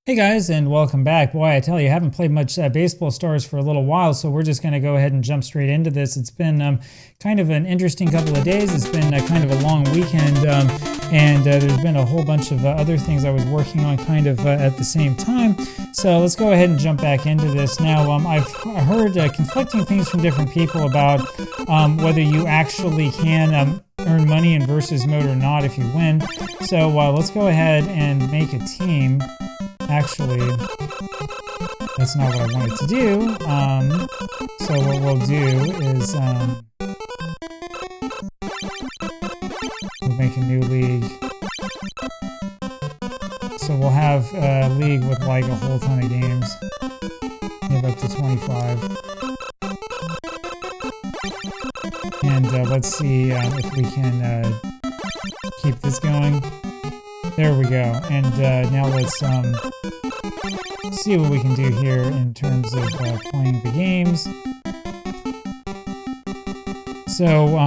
Hey guys, and welcome back. Boy, I tell you, I haven't played much Baseball Stars for a little while, so we're just going to go ahead and jump straight into this. It's been kind of an interesting couple of days. It's been kind of a long weekend, and there's been a whole bunch of other things I was working on kind of at the same time. So let's go ahead and jump back into this. Now, I've heard conflicting things from different people about whether you actually can earn money in versus mode or not if you win. So let's go ahead and make a team. Actually, that's not what I wanted to do. So what we'll do is we'll make a new league. So we'll have a league with like a whole ton of games. We have up to 25. And let's see if we can keep this going. There we go. And now let's see what we can do here in terms of playing the games. So,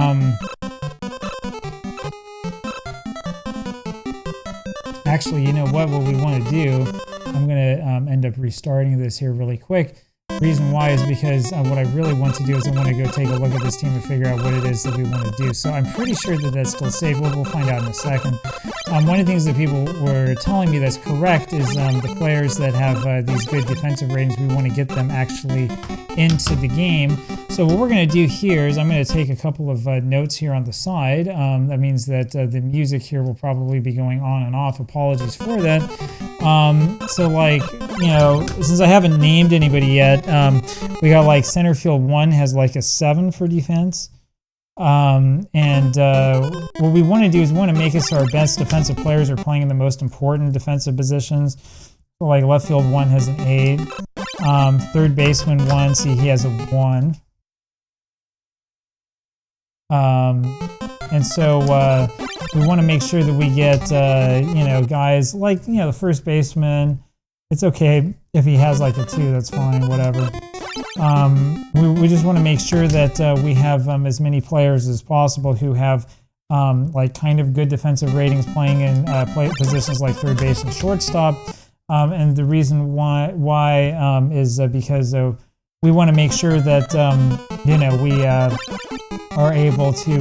actually, you know what we want to do, I'm going to end up restarting this here really quick. The reason why is because what I really want to do is I want to go take a look at this team and figure out what it is that we want to do. So I'm pretty sure that that's still safe. We'll find out in a second. One of the things that people were telling me that's correct is the players that have these good defensive ratings, we want to get them actually into the game. So what we're going to do here is I'm going to take a couple of notes here on the side. That means that the music here will probably be going on and off. Apologies for that. So like, you know, since I haven't named anybody yet, we got like center field 1 has like a 7 for defense. What we want to do is we want to make it so our best defensive players are playing in the most important defensive positions. So like left field 1 has an 8. Third baseman 1, see he has a 1. And so we want to make sure that we get, you know, guys like, you know, the first baseman. It's okay if he has like a 2, that's fine, whatever. We just want to make sure that we have as many players as possible who have like kind of good defensive ratings playing in positions like third base and shortstop. And the reason why is because we want to make sure that you know, we are able to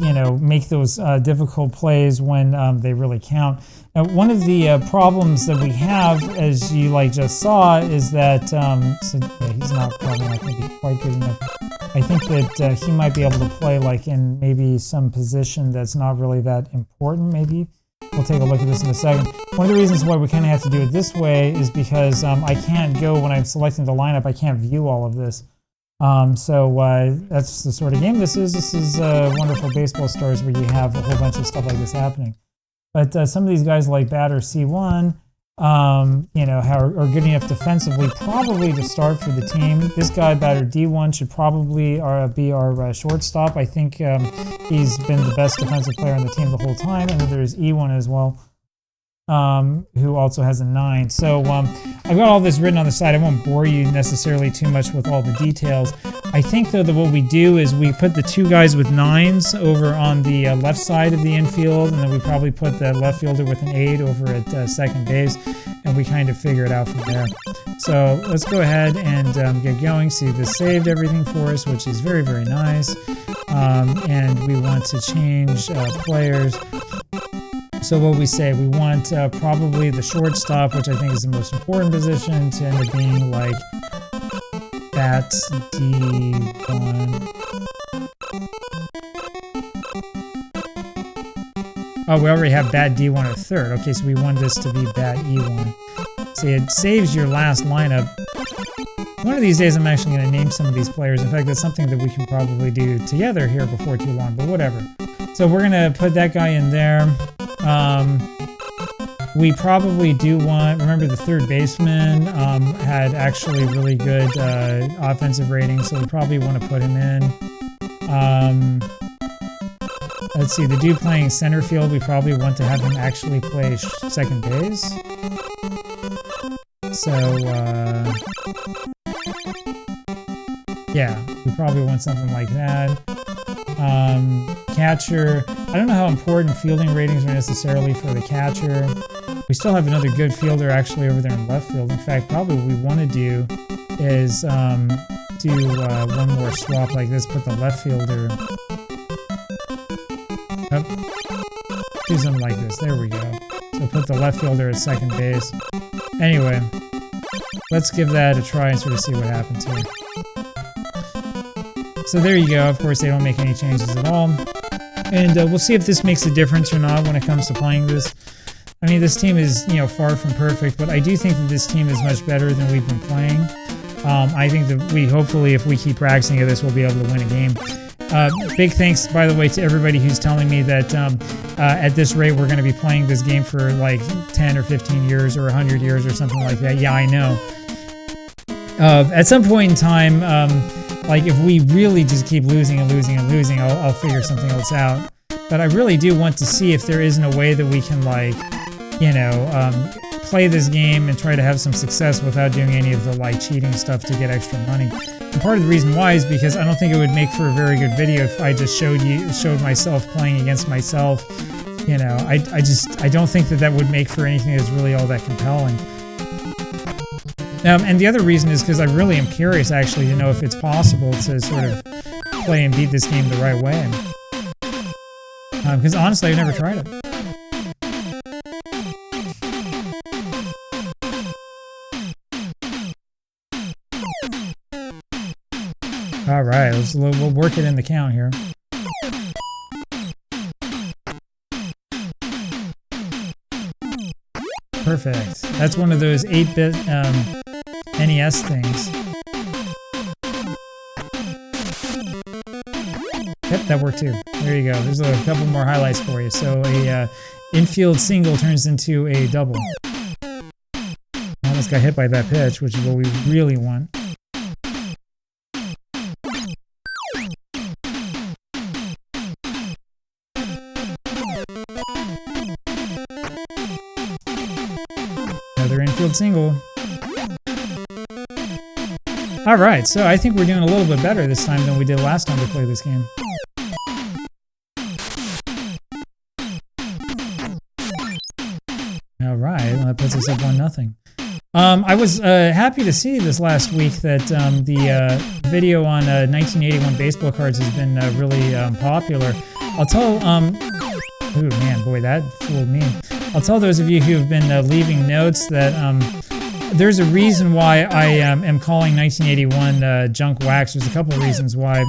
you know, make those difficult plays when they really count. Now, one of the problems that we have, as you like just saw, is that so, yeah, he's probably not going to be quite good enough. I think that he might be able to play like in maybe some position that's not really that important. Maybe we'll take a look at this in a second. One of the reasons why we kind of have to do it this way is because I can't go when I'm selecting the lineup. I can't view all of this. So that's the sort of game this is. This is wonderful Baseball Stars where you have a whole bunch of stuff like this happening. But some of these guys like batter C1, you know, are good enough defensively probably to start for the team. This guy, batter D1, should probably be our shortstop. I think he's been the best defensive player on the team the whole time. And then there's E1 as well, who also has a 9. So I've got all this written on the side. I won't bore you necessarily too much with all the details. I think, though, that what we do is we put the 2 guys with 9s over on the left side of the infield, and then we probably put the left fielder with an 8 over at second base, and we kind of figure it out from there. So let's go ahead and get going. See, this saved everything for us, which is very, very nice. And we want to change players. So what we say, we want probably the shortstop, which I think is the most important position, to end up being like bat D1. Oh, we already have bat D1 at third. Okay, so we want this to be bat E1. See, it saves your last lineup. One of these days I'm actually going to name some of these players. In fact, that's something that we can probably do together here before too long, but whatever. So we're going to put that guy in there. We probably do want, remember the third baseman had actually really good offensive ratings, so we probably want to put him in. Let's see, the dude playing center field, we probably want to have him actually play second base. So, yeah, we probably want something like that. Catcher, I don't know how important fielding ratings are necessarily for the catcher. We still have another good fielder actually over there in left field. In fact, probably what we want to do is do one more swap like this. Put the left fielder. Do something like this. There we go. So put the left fielder at second base. Anyway, let's give that a try and sort of see what happens here. So there you go. Of course, they don't make any changes at all. And we'll see if this makes a difference or not when it comes to playing this. I mean, this team is, you know, far from perfect, but I do think that this team is much better than we've been playing. I think that hopefully, if we keep practicing at this, we'll be able to win a game. Big thanks, by the way, to everybody who's telling me that at this rate, we're going to be playing this game for like 10 or 15 years or 100 years or something like that. Yeah, I know. At some point in time, like if we really just keep losing and losing and losing, I'll figure something else out. But I really do want to see if there isn't a way that we can, like, you know, play this game and try to have some success without doing any of the like cheating stuff to get extra money. And part of the reason why is because I don't think it would make for a very good video if I just showed myself playing against myself. You know, I don't think that would make for anything that's really all that compelling. And the other reason is because I really am curious actually to know if it's possible to sort of play and beat this game the right way. Because honestly, I've never tried it. All right, we'll work it in the count here. Perfect. That's one of those 8-bit NES things. Yep, that worked too. There you go. There's a couple more highlights for you. So a infield single turns into a double. I almost got hit by that pitch, which is what we really want. Another infield single. Alright, so I think we're doing a little bit better this time than we did last time to play this game. Alright, well, that puts us up 1-0. I was happy to see this last week that the video on 1981 baseball cards has been really popular. I'll tell, ooh man, boy, that fooled me. I'll tell those of you who have been leaving notes that there's a reason why I am calling 1981 junk wax. There's a couple of reasons why.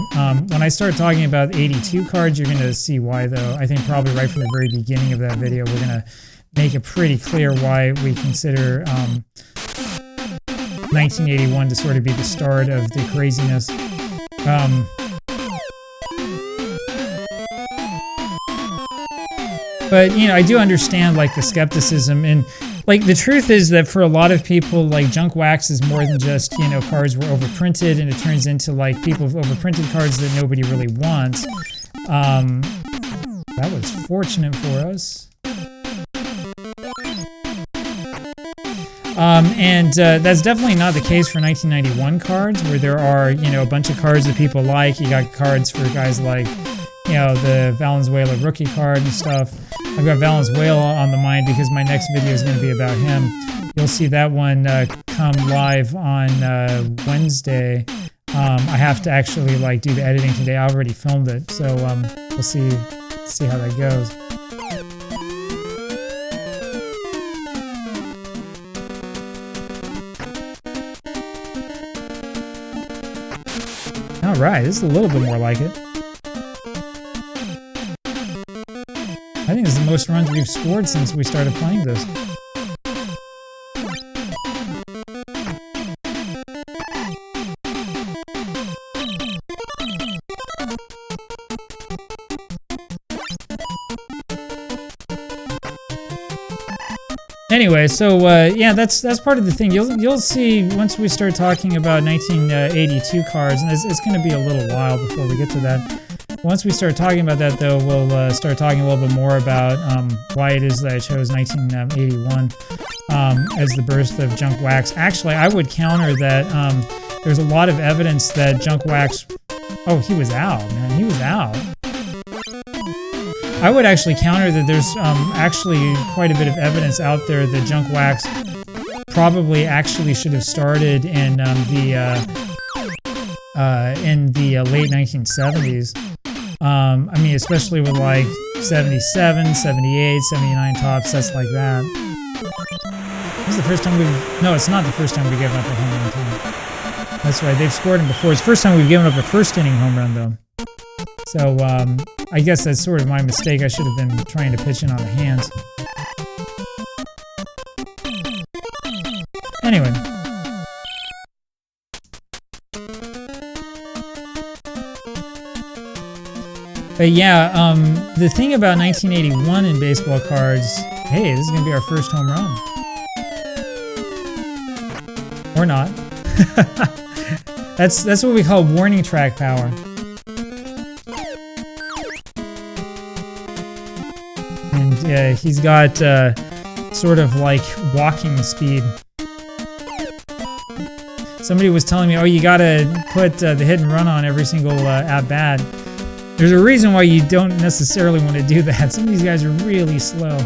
When I start talking about 82 cards, you're going to see why, though. I think probably right from the very beginning of that video, we're going to make it pretty clear why we consider 1981 to sort of be the start of the craziness. But, you know, I do understand, like, the skepticism, and, like, the truth is that for a lot of people, like, junk wax is more than just, you know, cards were overprinted, and it turns into, like, people have overprinted cards that nobody really wants. That was fortunate for us. That's definitely not the case for 1991 cards, where there are, you know, a bunch of cards that people like. You got cards for guys like, you know, the Valenzuela rookie card and stuff. I've got Valenzuela on the mind because my next video is going to be about him. You'll see that one come live on Wednesday. I have to actually, like, do the editing today. I already filmed it, so we'll see how that goes. All right, this is a little bit more like it. I think this is the most runs we've scored since we started playing this. Anyway, so yeah, that's part of the thing. You'll see once we start talking about 1982 cards, and it's going to be a little while before we get to that. Once we start talking about that, though, we'll start talking a little bit more about why it is that I chose 1981 as the birth of junk wax. Actually, I would counter that there's a lot of evidence that junk wax... Oh, he was out, man. He was out. I would actually counter that there's actually quite a bit of evidence out there that junk wax probably actually should have started in the late 1970s. I mean, especially with like 77, 78, 79 top sets like that. This is the first time we've... No, it's not the first time we've given up a home run time. That's right, they've scored him before. It's the first time we've given up a first inning home run, though. So, I guess that's sort of my mistake. I should have been trying to pitch in on the hands. Anyway. But yeah, the thing about 1981 in baseball cards, hey, this is going to be our first home run. Or not. That's what we call warning track power. And he's got sort of like walking speed. Somebody was telling me, oh, you gotta put the hit and run on every single at-bat. There's a reason why you don't necessarily want to do that. Some of these guys are really slow.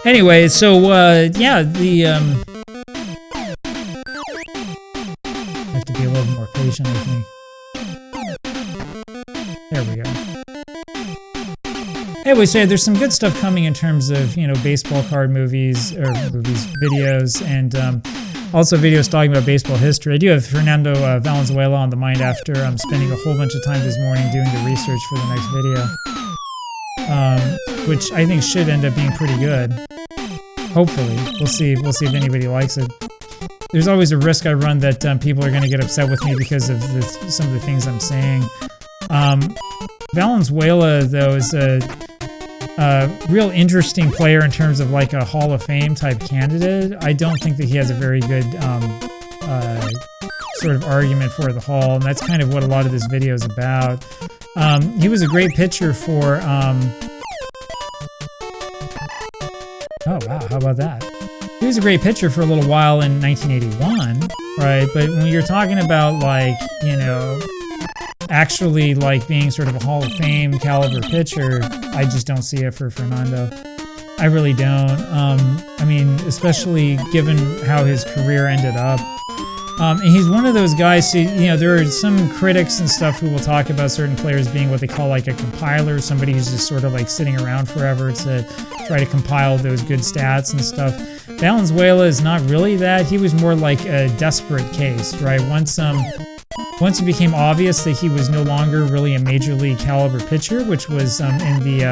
Anyway, so yeah, the I have to be a little more patient, I think. There we go. Anyway, so there's some good stuff coming in terms of, you know, baseball card movies, videos, and also videos talking about baseball history. I do have Fernando Valenzuela on the mind after I'm spending a whole bunch of time this morning doing the research for the next video, which I think should end up being pretty good. Hopefully, we'll see. We'll see if anybody likes it. There's always a risk I run that people are going to get upset with me because of some of the things I'm saying. Valenzuela, though, is a real interesting player in terms of like a Hall of Fame type candidate. I don't think that he has a very good sort of argument for the Hall, and that's kind of what a lot of this video is about. He was a great pitcher for... oh, wow, how about that? He was a great pitcher for a little while in 1981, right? But when you're talking about, like, you know, actually, like, being sort of a Hall of Fame caliber pitcher, I just don't see it for Fernando. I really don't. I mean, especially given how his career ended up. And he's one of those guys, who, you know, there are some critics and stuff who will talk about certain players being what they call like a compiler, somebody who's just sort of like sitting around forever to try to compile those good stats and stuff. Valenzuela is not really that. He was more like a desperate case, right? Once it became obvious that he was no longer really a major league caliber pitcher, which was in the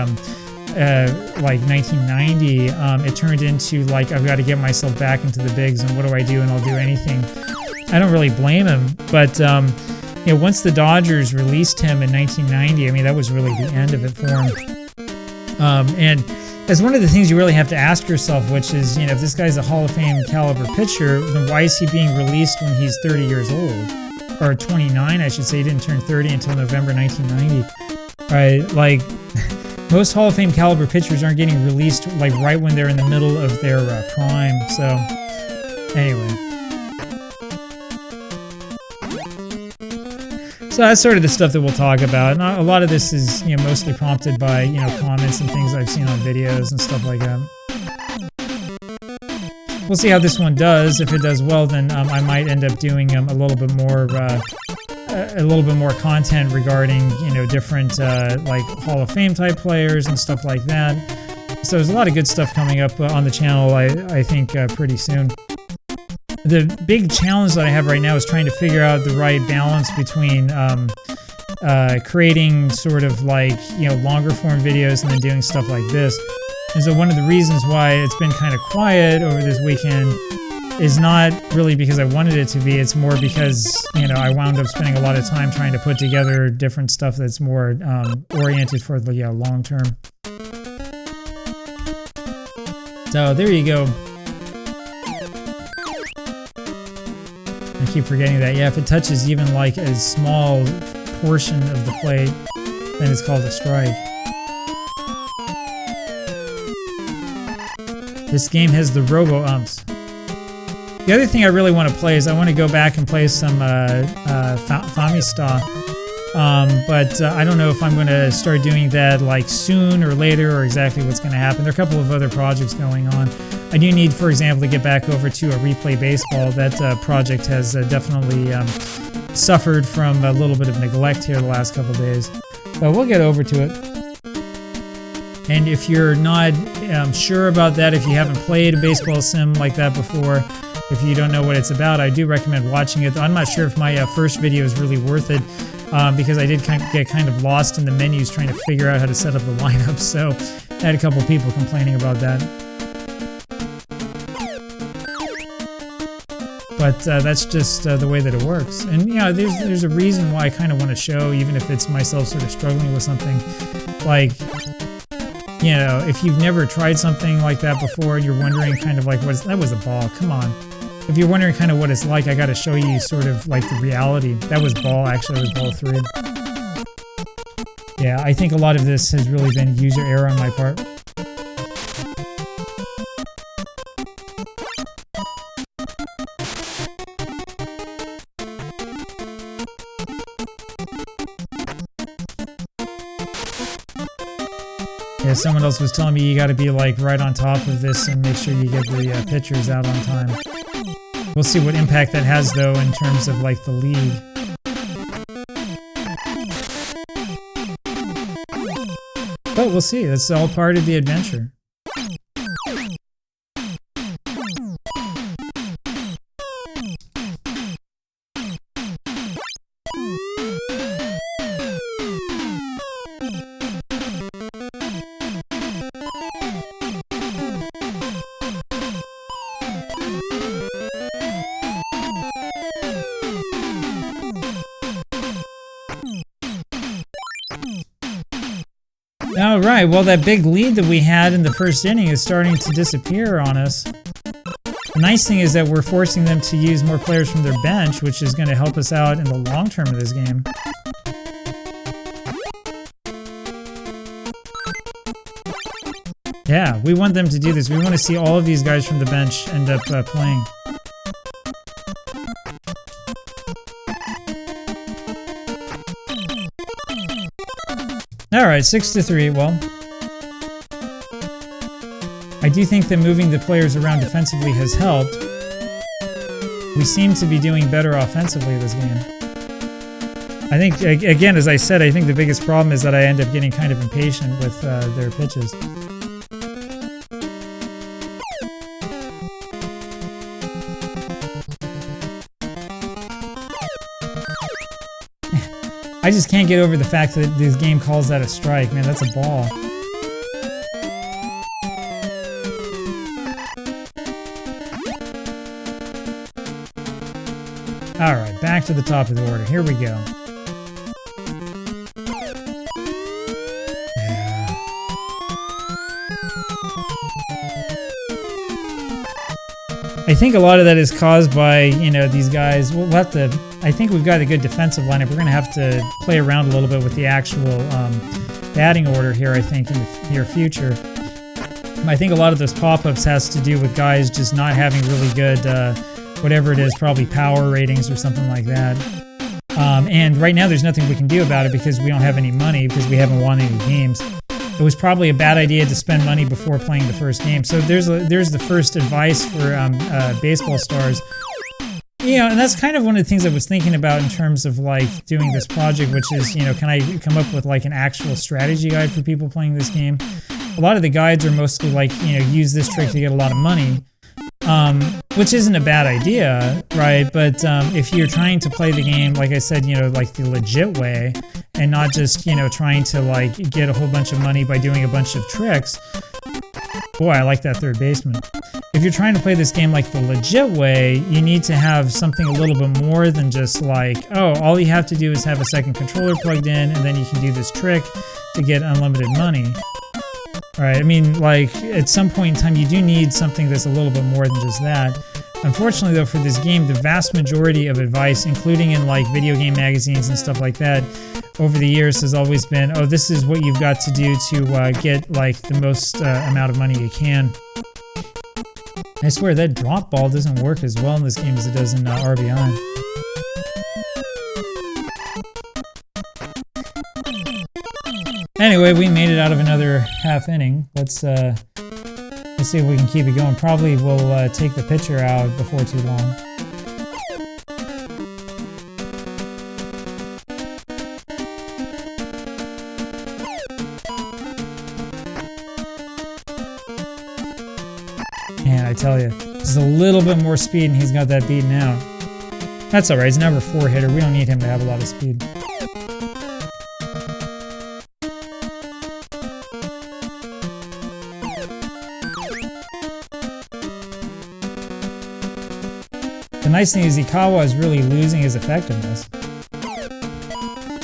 like 1990, it turned into like, I've got to get myself back into the bigs, and what do I do? And I'll do anything. I don't really blame him, but you know, once the Dodgers released him in 1990, I mean, that was really the end of it for him. And as one of the things you really have to ask yourself, which is, you know, if this guy's a Hall of Fame caliber pitcher, then why is he being released when he's 30 years old? Or 29, I should say. He didn't turn 30 until November 1990. Right? Like, most Hall of Fame caliber pitchers aren't getting released like right when they're in the middle of their prime. So, anyway. So that's sort of the stuff that we'll talk about. And a lot of this is, you know, mostly prompted by, you know, comments and things I've seen on videos and stuff like that. We'll see how this one does. If it does well, then I might end up doing a little bit more content regarding, you know, different like Hall of Fame type players and stuff like that. So there's a lot of good stuff coming up on the channel, I think, pretty soon. The big challenge that I have right now is trying to figure out the right balance between creating sort of like, you know, longer form videos and then doing stuff like this. And so one of the reasons why it's been kind of quiet over this weekend is not really because I wanted it to be. It's more because, you know, I wound up spending a lot of time trying to put together different stuff that's more oriented for the long term. So there you go. I keep forgetting that. Yeah, if it touches even like a small portion of the plate, then it's called a strike. This game has the robo-umps. The other thing I really want to play is I want to go back and play some Famista. But I don't know if I'm going to start doing that like soon or later or exactly what's going to happen. There are a couple of other projects going on. I do need, for example, to get back over to RBI Baseball. That project has definitely suffered from a little bit of neglect here the last couple of days. But we'll get over to it. And if you're not sure about that, if you haven't played a baseball sim like that before, if you don't know what it's about, I do recommend watching it. I'm not sure if my first video is really worth it because I did get kind of lost in the menus trying to figure out how to set up the lineup. So I had a couple people complaining about that. But that's just the way that it works. And yeah, there's a reason why I kind of want to show, even if it's myself sort of struggling with something. Like, you know, if you've never tried something like that before and you're wondering kind of like, that was a ball, come on. If you're wondering kind of what it's like, I got to show you sort of like the reality. That was ball, actually, it was ball 3. Yeah, I think a lot of this has really been user error on my part. Yeah, someone else was telling me you got to be like right on top of this and make sure you get the pitchers out on time. We'll see what impact that has though in terms of like the league. But we'll see. That's all part of the adventure. All right, well, that big lead that we had in the first inning is starting to disappear on us. The nice thing is that we're forcing them to use more players from their bench, which is going to help us out in the long term of this game. Yeah, we want them to do this. We want to see all of these guys from the bench end up playing. Alright, 6-3. Well, I do think that moving the players around defensively has helped. We seem to be doing better offensively this game. I think, again, as I said, I think the biggest problem is that I end up getting kind of impatient with their pitches. I just can't get over the fact that this game calls that a strike. Man, that's a ball. Alright, back to the top of the order. Here we go. Yeah. I think a lot of that is caused by, you know, these guys. We'll have to... I think we've got a good defensive lineup. We're going to have to play around a little bit with the actual batting order here, I think, in the near future. I think a lot of those pop-ups has to do with guys just not having really good, whatever it is, probably power ratings or something like that. And right now there's nothing we can do about it because we don't have any money because we haven't won any games. It was probably a bad idea to spend money before playing the first game. So there's the first advice for baseball stars. Yeah, and that's kind of one of the things I was thinking about in terms of like doing this project, which is, you know, can I come up with like an actual strategy guide for people playing this game? A lot of the guides are mostly like, you know, use this trick to get a lot of money, which isn't a bad idea, right? But if you're trying to play the game, like I said, you know, like the legit way and not just, you know, trying to like get a whole bunch of money by doing a bunch of tricks. Boy, I like that third baseman. If you're trying to play this game like the legit way, you need to have something a little bit more than just like, oh, all you have to do is have a second controller plugged in and then you can do this trick to get unlimited money. All right, I mean, like, at some point in time, you do need something that's a little bit more than just that. Unfortunately, though, for this game, the vast majority of advice, including in, like, video game magazines and stuff like that, over the years has always been, oh, this is what you've got to do to get, like, the most amount of money you can. I swear that drop ball doesn't work as well in this game as it does in RBI. Anyway, we made it out of another half inning. Let's see if we can keep it going. Probably we'll take the pitcher out before too long. Man, I tell you, just a little bit more speed and he's got that beaten out. That's alright, he's a number 4 hitter. We don't need him to have a lot of speed. The nice thing is Ikawa is really losing his effectiveness.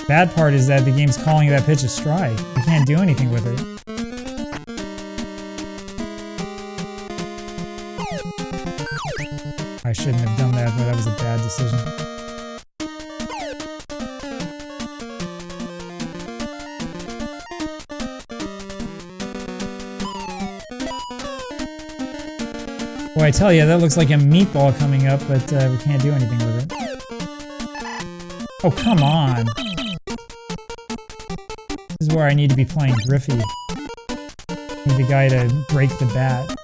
Bad part is that the game's calling that pitch a strike. You can't do anything with it. I shouldn't have done that, but that was a bad decision. Boy, I tell you, that looks like a meatball coming up, but we can't do anything with it. Oh, come on! This is where I need to be playing Griffey. Need the guy to break the bat.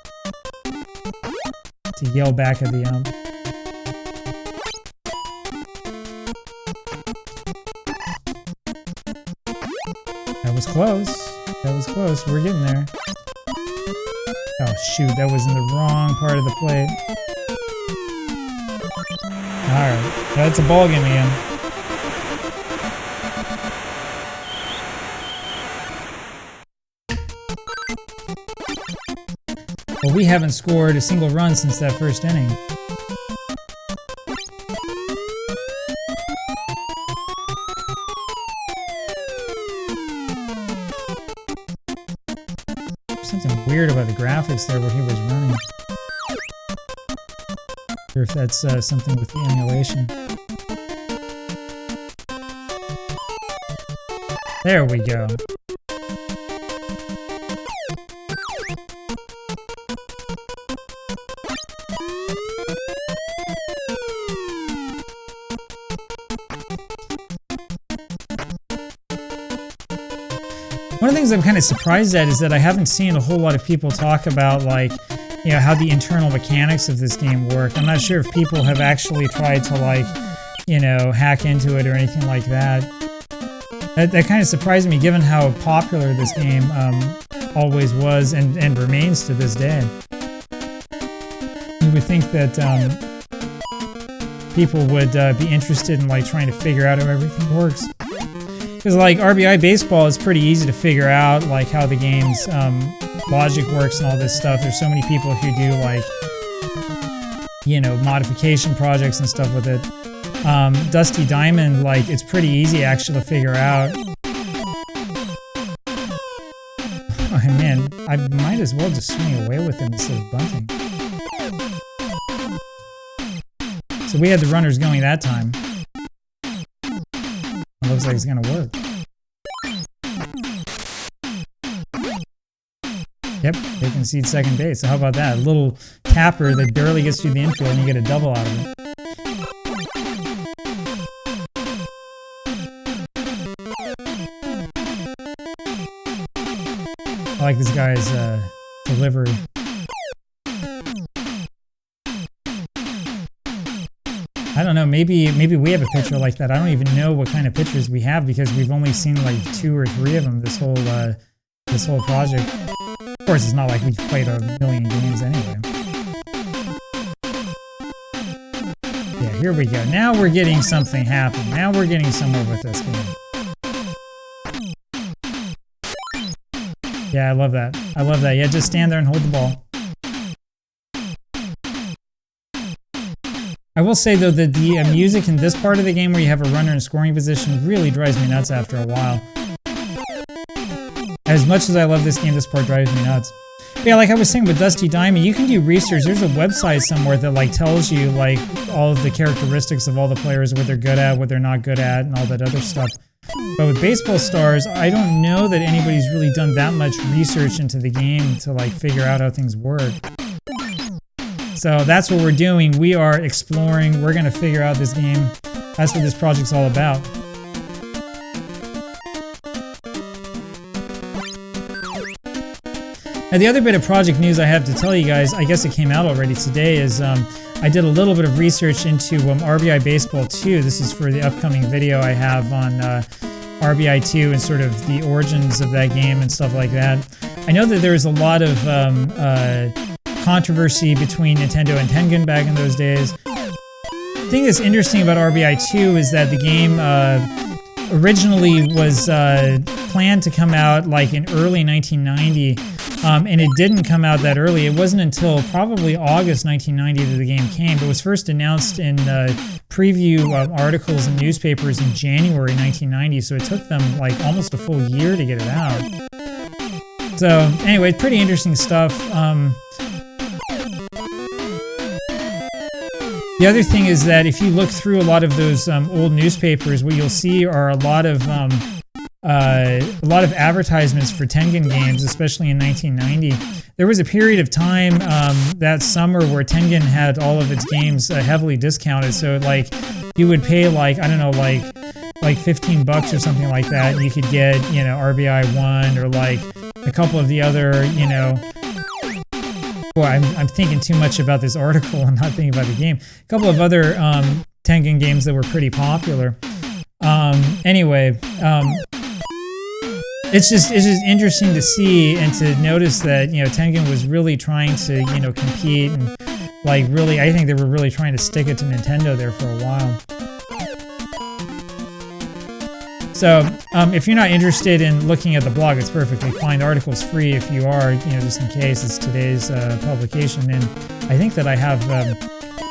To yell back at the ump. That was close. That was close. We're getting there. Oh shoot, that was in the wrong part of the plate. Alright, that's a ball game again. Well, we haven't scored a single run since that first inning. There's something weird about the graphics there where he was running. Or if that's something with the emulation. There we go. One of the things I'm kind of surprised at is that I haven't seen a whole lot of people talk about, like, you know, how the internal mechanics of this game work. I'm not sure if people have actually tried to, like, you know, hack into it or anything like that. That kind of surprised me, given how popular this game always was and remains to this day. You would think that people would be interested in, like, trying to figure out how everything works. Because, like, RBI Baseball is pretty easy to figure out, like, how the game's logic works and all this stuff. There's so many people who do, like, you know, modification projects and stuff with it. Dusty Diamond, like, it's pretty easy actually to figure out. Oh, man, I might as well just swing away with him instead of bunting. So we had the runners going that time. Looks like it's gonna work. Yep, they concede second base. So how about that? A little tapper that barely gets through the infield and you get a double out of it. I like this guy's delivery. I don't know, maybe we have a pitcher like that. I don't even know what kind of pitchers we have because we've only seen like 2 or 3 of them this whole project. Of course, it's not like we've played a million games anyway. Yeah, here we go. Now we're getting something happen. Now we're getting somewhere with this game. Yeah, I love that. I love that. Yeah, just stand there and hold the ball. I will say, though, that the music in this part of the game where you have a runner in scoring position really drives me nuts after a while. As much as I love this game, this part drives me nuts. But yeah, like I was saying with Dusty Diamond, you can do research. There's a website somewhere that like tells you like all of the characteristics of all the players, what they're good at, what they're not good at, and all that other stuff. But with Baseball Stars, I don't know that anybody's really done that much research into the game to like figure out how things work. So that's what we're doing. We are exploring. We're going to figure out this game. That's what this project's all about. Now, the other bit of project news I have to tell you guys, I guess it came out already today, is I did a little bit of research into RBI Baseball 2. This is for the upcoming video I have on RBI 2 and sort of the origins of that game and stuff like that. I know that there was a lot of controversy between Nintendo and Tengen back in those days. The thing that's interesting about RBI 2 is that the game originally was planned to come out like in early 1990. And it didn't come out that early. It wasn't until probably August 1990 that the game came. It was first announced in preview articles in newspapers in January 1990, so it took them like almost a full year to get it out. So anyway, pretty interesting stuff. The other thing is that if you look through a lot of those old newspapers, what you'll see are a lot of advertisements for Tengen games, especially in 1990. There was a period of time that summer where Tengen had all of its games heavily discounted. So like you would pay like, I don't know, like $15 or something like that, and you could get, you know, RBI 1 or like a couple of the other, you know. Boy, I'm thinking too much about this article and not thinking about the game. A couple of other Tengen games that were pretty popular. Anyway. It's just interesting to see and to notice that, you know, Tengen was really trying to, you know, compete and like really, I think they were really trying to stick it to Nintendo there for a while. So if you're not interested in looking at the blog, it's perfectly fine. The article's free if you are, you know, just in case. It's today's publication, and I think that I have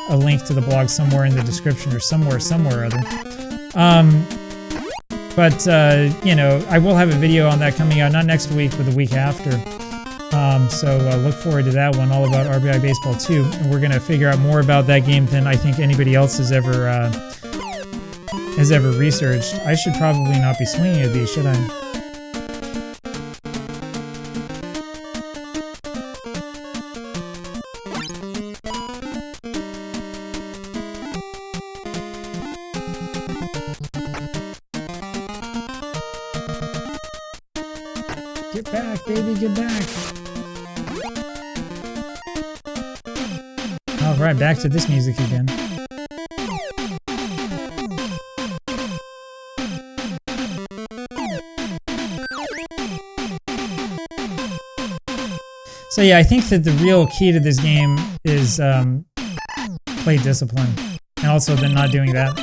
a link to the blog somewhere in the description or somewhere or other. But, you know, I will have a video on that coming out, not next week, but the week after. So look forward to that one, all about RBI Baseball 2. And we're going to figure out more about that game than I think anybody else has ever researched. I should probably not be swinging at these, should I? Get back, baby, get back. Alright, back to this music again. So yeah, I think that the real key to this game is play discipline. And also then not doing that.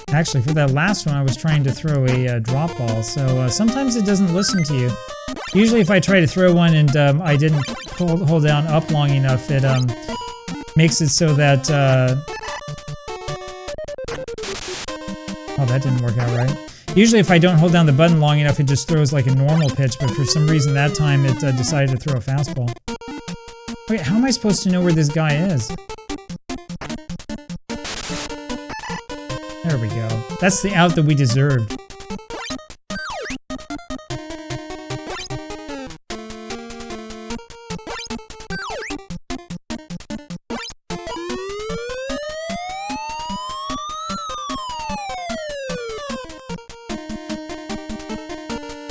Actually, for that last one, I was trying to throw a drop ball, so sometimes it doesn't listen to you. Usually if I try to throw one and I didn't hold down up long enough, it makes it so that... Oh, that didn't work out right. Usually if I don't hold down the button long enough, it just throws like a normal pitch, but for some reason that time it decided to throw a fastball. Wait, how am I supposed to know where this guy is? There we go. That's the out that we deserved.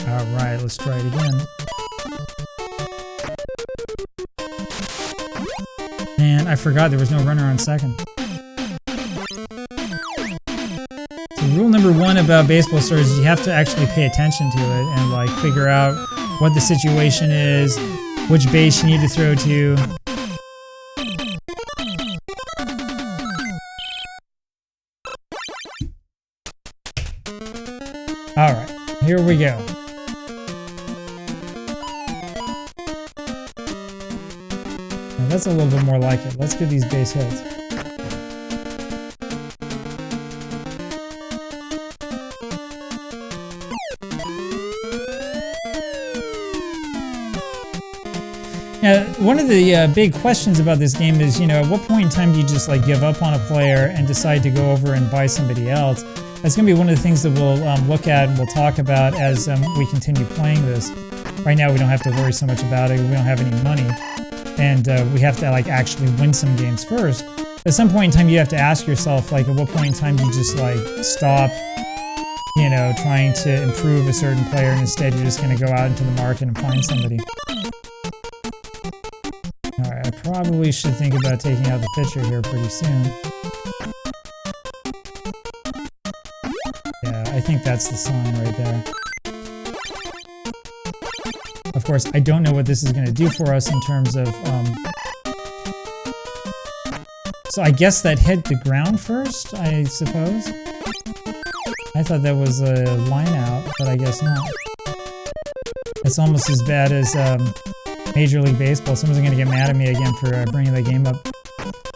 Alright, let's try it again. Man, I forgot there was no runner on second. Rule number one about baseball stories is you have to actually pay attention to it and like figure out what the situation is, which base you need to throw to. Alright, here we go. Now that's a little bit more like it. Let's get these base hits. Now, one of the big questions about this game is, you know, at what point in time do you just like give up on a player and decide to go over and buy somebody else? That's going to be one of the things that we'll look at and we'll talk about as we continue playing this. Right now, we don't have to worry so much about it. We don't have any money, and we have to like actually win some games first. At some point in time, you have to ask yourself, like, at what point in time do you just like stop, you know, trying to improve a certain player, and instead you're just going to go out into the market and find somebody. Alright, I probably should think about taking out the pitcher here pretty soon. Yeah, I think that's the sign right there. Of course, I don't know what this is going to do for us in terms of... So I guess that hit the ground first, I suppose? I thought that was a line out, but I guess not. It's almost as bad as Major League Baseball. Someone's going to get mad at me again for bringing the game up.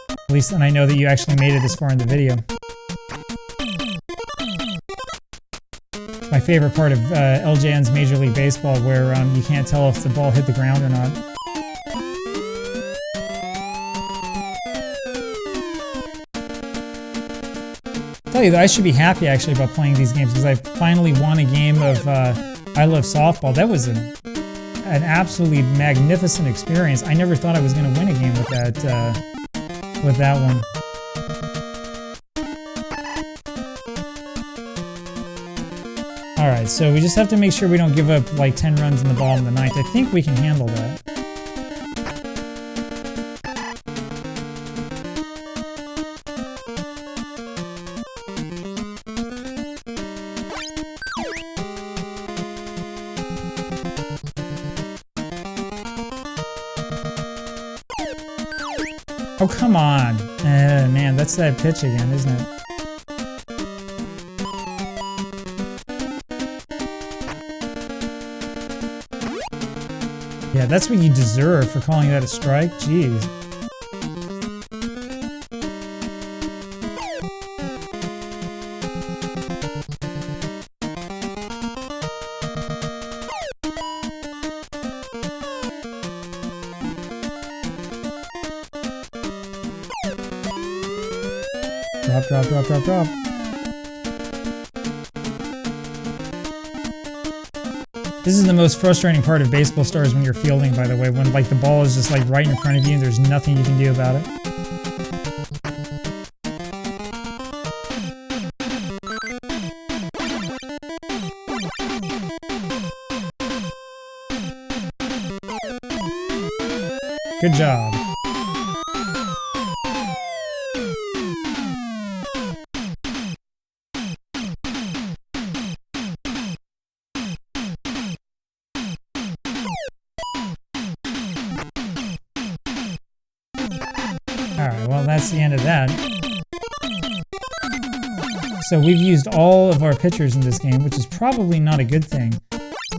At least then I know that you actually made it this far in the video. My favorite part of LJN's Major League Baseball, where you can't tell if the ball hit the ground or not. I tell you that I should be happy actually about playing these games because I finally won a game of I Love Softball. That was an absolutely magnificent experience. I never thought I was going to win a game with that one. Alright, so we just have to make sure we don't give up like 10 runs in the bottom of the ninth. I think we can handle that. Oh, come on. Man, that's that pitch again, isn't it? Yeah, that's what you deserve for calling that a strike. Jeez. Drop. This is the most frustrating part of baseball stars when you're fielding, by the way, when like the ball is just like right in front of you and there's nothing you can do about it. Good job. Alright, well that's the end of that. So we've used all of our pitchers in this game, which is probably not a good thing.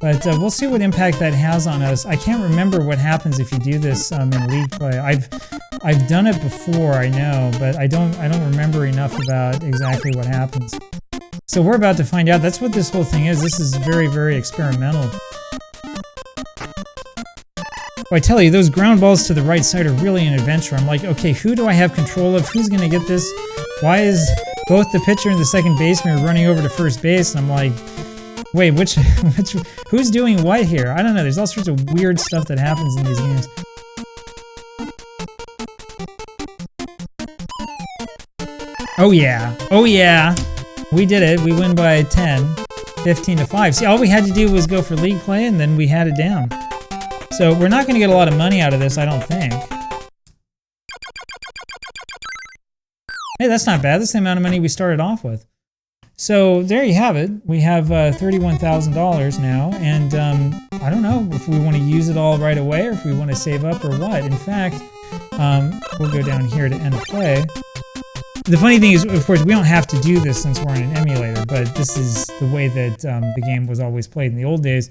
But we'll see what impact that has on us. I can't remember what happens if you do this in league play. I've done it before, I know, but I don't remember enough about exactly what happens. So we're about to find out. That's what this whole thing is. This is very, very experimental. Well, I tell you, those ground balls to the right side are really an adventure. I'm like, okay, who do I have control of? Who's going to get this? Why is both the pitcher and the second baseman running over to first base? And I'm like, wait, who's doing what here? I don't know. There's all sorts of weird stuff that happens in these games. Oh yeah. Oh yeah. We did it. We win by 10, 15-5. See, all we had to do was go for league play, and then we had it down. So we're not going to get a lot of money out of this, I don't think. Hey, that's not bad. That's the amount of money we started off with. So there you have it. We have $31,000 now, and I don't know if we want to use it all right away or if we want to save up or what. In fact, we'll go down here to end of play. The funny thing is, of course, we don't have to do this since we're in an emulator, but this is the way that the game was always played in the old days.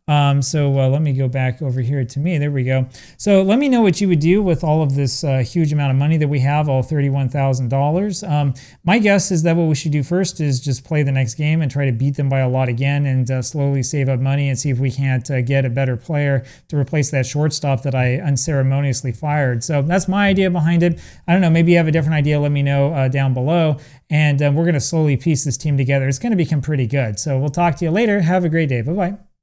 Let me go back over here to me. There we go. So let me know what you would do with all of this huge amount of money that we have, all $31,000. My guess is that what we should do first is just play the next game and try to beat them by a lot again, and slowly save up money and see if we can't get a better player to replace that shortstop that I unceremoniously fired. So that's my idea behind it. I don't know, maybe you have a different idea. Let me know down below, and we're going to slowly piece this team together. It's going to become pretty good. So we'll talk to you later. Have a great day. Bye-bye.